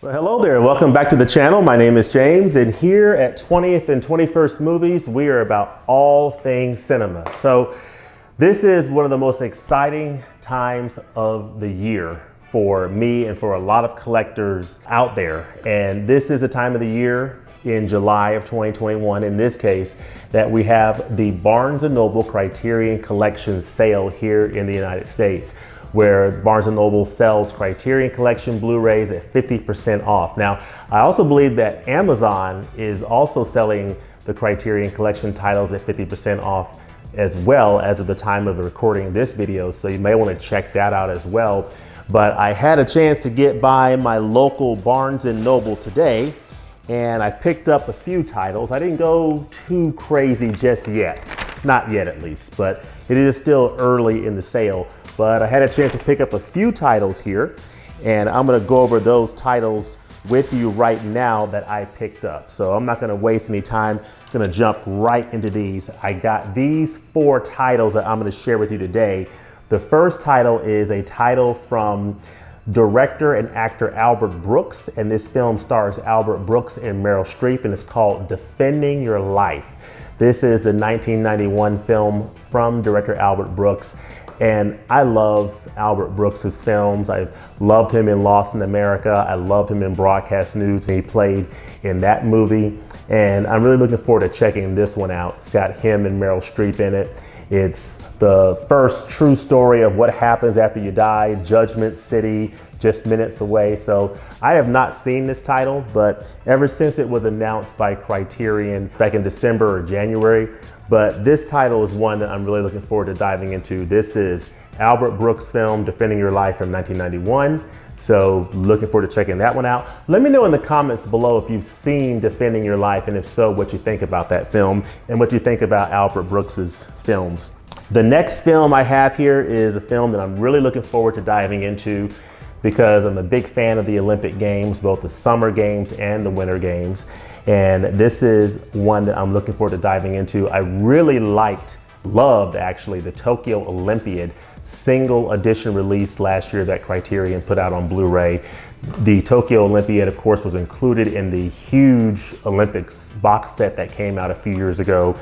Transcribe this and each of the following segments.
Well, hello there. Welcome back to the channel. My name is James, and here at 20th and 21st Movies, we are about all things cinema. So this is one of the most exciting times of the year for me and for a lot of collectors out there. And this is a time of the year in July of 2021, in this case, that we have the Barnes & Noble Criterion Collection sale here in the United States, where Barnes & Noble sells Criterion Collection Blu-rays at 50% off. Now, I also believe that Amazon is also selling the Criterion Collection titles at 50% off as well as of the time of the recording of this video, so you may want to check that out as well. But I had a chance to get by my local Barnes & Noble today, and I picked up a few titles. I didn't go too crazy just yet, not yet at least, but it is still early in the sale. But I had a chance to pick up a few titles here, and I'm gonna go over those titles with you right now that I picked up. So I'm not gonna waste any time, I'm gonna jump right into these. I got these 4 titles that I'm gonna share with you today. The first title is a title from director and actor Albert Brooks, and this film stars Albert Brooks and Meryl Streep, and it's called Defending Your Life. This is the 1991 film from director Albert Brooks. And I love Albert Brooks's films. I've loved him in Lost in America. I loved him in Broadcast News, and he played in that movie. And I'm really looking forward to checking this one out. It's got him and Meryl Streep in it. It's the first true story of what happens after you die, Judgment City, just minutes away. So I have not seen this title, but ever since it was announced by Criterion back in December or January, but this title is one that I'm really looking forward to diving into. This is Albert Brooks' film, Defending Your Life from 1991. So looking forward to checking that one out. Let me know in the comments below if you've seen Defending Your Life, and if so, what you think about that film and what you think about Albert Brooks's films. The next film I have here is a film that I'm really looking forward to diving into because I'm a big fan of the Olympic Games, both the Summer Games and the Winter Games. And this is one that I'm looking forward to diving into. I really loved actually, the Tokyo Olympiad single edition release last year that Criterion put out on Blu-ray. The Tokyo Olympiad, of course, was included in the huge Olympics box set that came out a few years ago.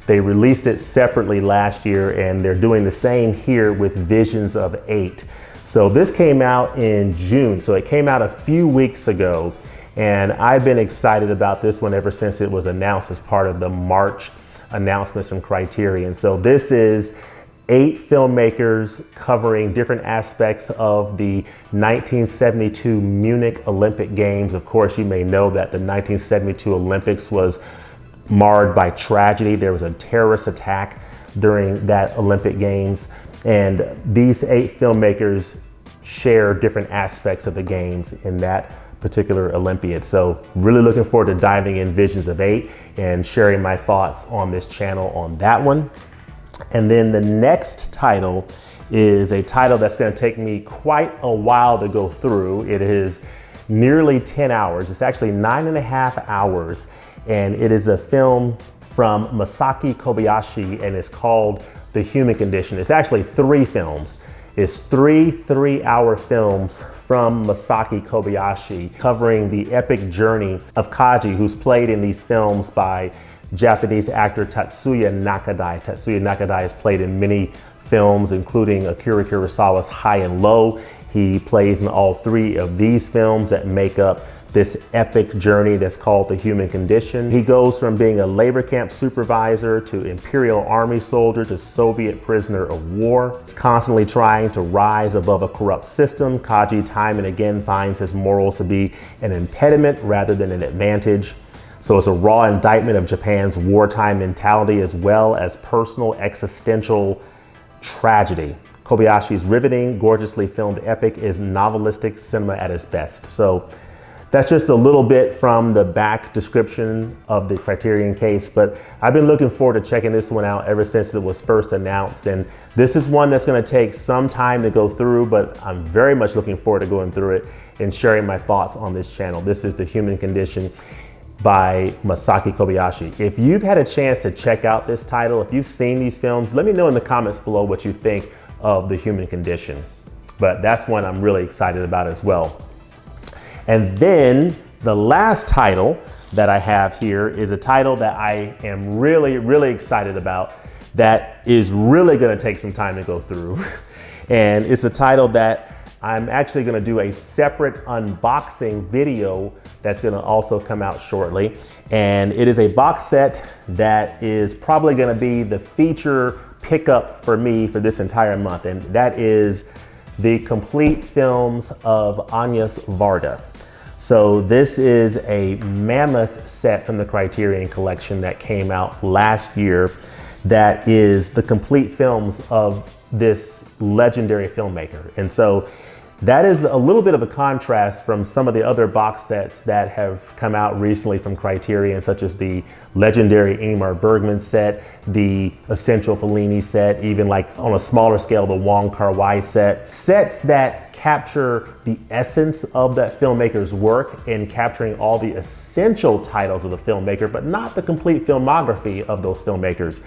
They released it separately last year, and they're doing the same here with Visions of 8. So this came out in June, so it came out a few weeks ago. And I've been excited about this one ever since it was announced as part of the March announcements from Criterion. So this is 8 filmmakers covering different aspects of the 1972 Munich Olympic Games. Of course, you may know that the 1972 Olympics was marred by tragedy. There was a terrorist attack during that Olympic Games. And these 8 filmmakers share different aspects of the games in that particular Olympiad. So really looking forward to diving in Visions of 8 and sharing my thoughts on this channel on that one. And then the next title is a title that's going to take me quite a while to go through. It is nearly 10 hours. It's actually 9.5 hours. And it is a film from Masaki Kobayashi, and it's called The Human Condition. It's actually 3 films. It's 3 3-hour films from Masaki Kobayashi covering the epic journey of Kaji, who's played in these films by Japanese actor Tatsuya Nakadai. Tatsuya Nakadai has played in many films, including Akira Kurosawa's High and Low. He plays in all 3 of these films that make up this epic journey that's called The Human Condition. He goes from being a labor camp supervisor to Imperial Army soldier to Soviet prisoner of war. He's constantly trying to rise above a corrupt system. Kaji time and again finds his morals to be an impediment rather than an advantage. So it's a raw indictment of Japan's wartime mentality as well as personal existential tragedy. Kobayashi's riveting, gorgeously filmed epic is novelistic cinema at its best. So that's just a little bit from the back description of the Criterion case, but I've been looking forward to checking this one out ever since it was first announced. And this is one that's going to take some time to go through, but I'm very much looking forward to going through it and sharing my thoughts on this channel. This is The Human Condition by Masaki Kobayashi. If you've had a chance to check out this title, if you've seen these films, let me know in the comments below what you think of The Human Condition. But that's one I'm really excited about as well. And then the last title that I have here is a title that I am really, really excited about that is really gonna take some time to go through. And it's a title that I'm actually gonna do a separate unboxing video that's gonna also come out shortly. And it is a box set that is probably gonna be the feature pickup for me for this entire month. And that is the complete films of Agnes Varda. So this is a mammoth set from the Criterion collection that came out last year that is the complete films of this legendary filmmaker. And so that is a little bit of a contrast from some of the other box sets that have come out recently from Criterion, such as the legendary Ingmar Bergman set, the Essential Fellini set, even like on a smaller scale, the Wong Kar-wai set. Sets that capture the essence of that filmmaker's work in capturing all the essential titles of the filmmaker, but not the complete filmography of those filmmakers.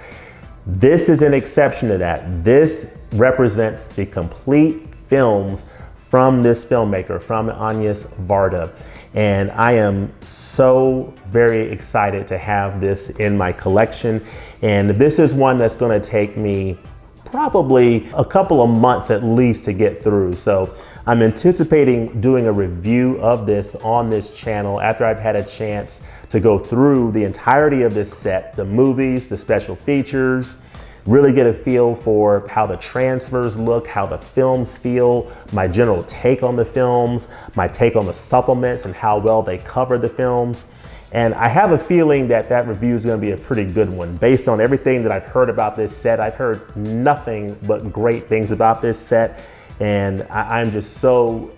This is an exception to that. This represents the complete films from this filmmaker, from Agnes Varda. And I am so very excited to have this in my collection. And this is one that's gonna take me probably a couple of months at least to get through. So I'm anticipating doing a review of this on this channel after I've had a chance to go through the entirety of this set, the movies, the special features, really get a feel for how the transfers look, how the films feel, my general take on the films, my take on the supplements and how well they cover the films. And I have a feeling that that review is going to be a pretty good one. Based on everything that I've heard about this set, I've heard nothing but great things about this set. And I'm just so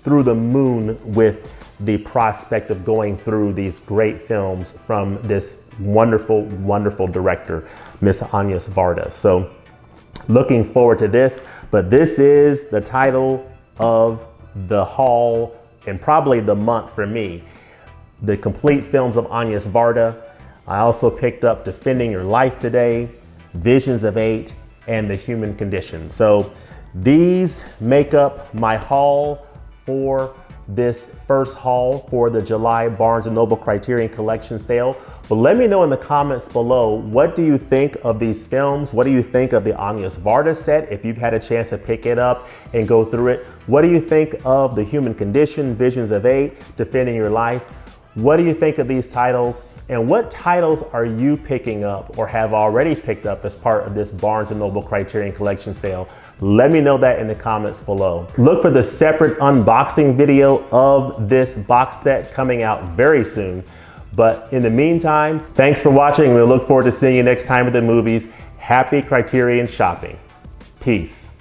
through the moon with the prospect of going through these great films from this wonderful, wonderful director, Miss Agnes Varda. So looking forward to this, but this is the title of the haul and probably the month for me. The complete films of Agnes Varda. I also picked up Defending Your Life today, Visions of 8, and The Human Condition. So these make up my haul for this first haul for the July Barnes & Noble Criterion Collection sale. But let me know in the comments below, what do you think of these films? What do you think of the Agnes Varda set if you've had a chance to pick it up and go through it? What do you think of The Human Condition, Visions of 8, Defending Your Life? What do you think of these titles? And what titles are you picking up or have already picked up as part of this Barnes & Noble Criterion Collection sale? Let me know that in the comments below. Look for the separate unboxing video of this box set coming out very soon. But in the meantime, thanks for watching. We look forward to seeing you next time at the movies. Happy Criterion shopping. Peace.